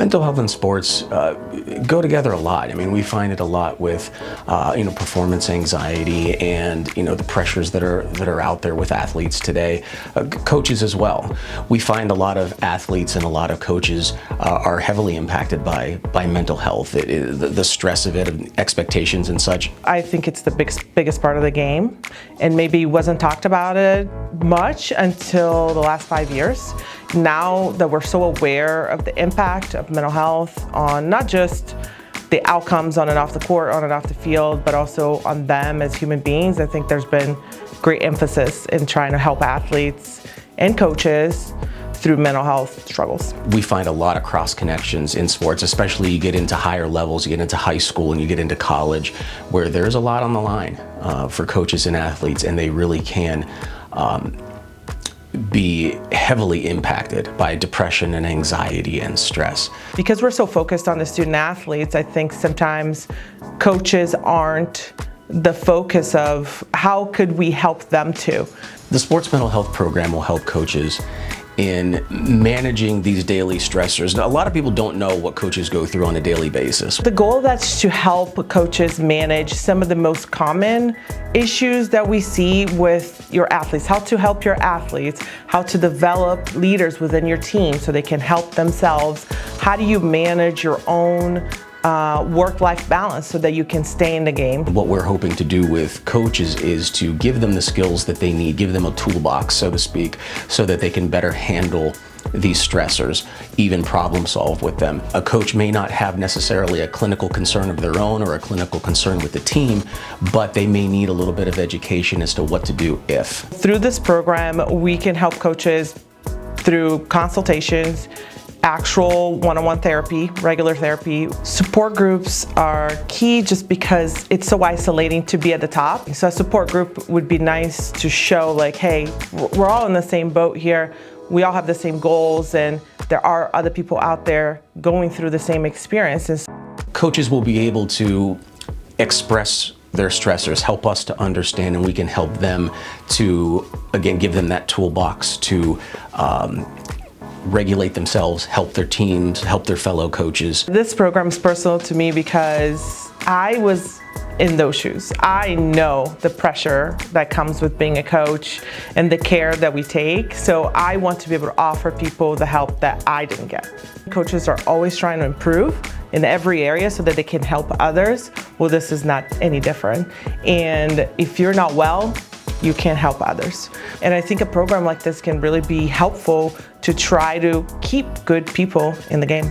Mental health and sports go together a lot. I mean, we find it a lot with, performance anxiety and, the pressures that are out there with athletes today, coaches as well. We find a lot of athletes and a lot of coaches are heavily impacted by mental health, the stress of it, expectations and such. I think it's the biggest part of the game, and maybe wasn't talked about it much until the last 5 years. Now that we're so aware of the impact of mental health on not just the outcomes on and off the court, on and off the field, but also on them as human beings, I think there's been great emphasis in trying to help athletes and coaches through mental health struggles. We find a lot of cross connections in sports, especially you get into higher levels, you get into high school and you get into college, where there's a lot on the line for coaches and athletes, and they really can be heavily impacted by depression and anxiety and stress. Because we're so focused on the student athletes, I think sometimes coaches aren't the focus of how could we help them too. The sports mental health program will help coaches in managing these daily stressors. Now, a lot of people don't know what coaches go through on a daily basis. The goal that's to help coaches manage some of the most common issues that we see with your athletes, how to help your athletes, how to develop leaders within your team so they can help themselves. How do you manage your own work-life balance so that you can stay in the game? What we're hoping to do with coaches is to give them the skills that they need, give them a toolbox, so to speak, so that they can better handle these stressors, even problem solve with them. A coach may not have necessarily a clinical concern of their own or a clinical concern with the team, but they may need a little bit of education as to what to do if. Through this program, we can help coaches through consultations, actual one-on-one therapy, regular therapy. Support groups are key just because it's so isolating to be at the top. So a support group would be nice to show like, hey, we're all in the same boat here. We all have the same goals, and there are other people out there going through the same experiences. Coaches will be able to express their stressors, help us to understand, and we can help them to, again, give them that toolbox to regulate themselves, help their teams, help their fellow coaches. This program is personal to me because I was in those shoes. I know the pressure that comes with being a coach and the care that we take. So I want to be able to offer people the help that I didn't get. Coaches are always trying to improve in every area so that they can help others. Well, this is not any different. And if you're not well, you can't help others. And I think a program like this can really be helpful to try to keep good people in the game.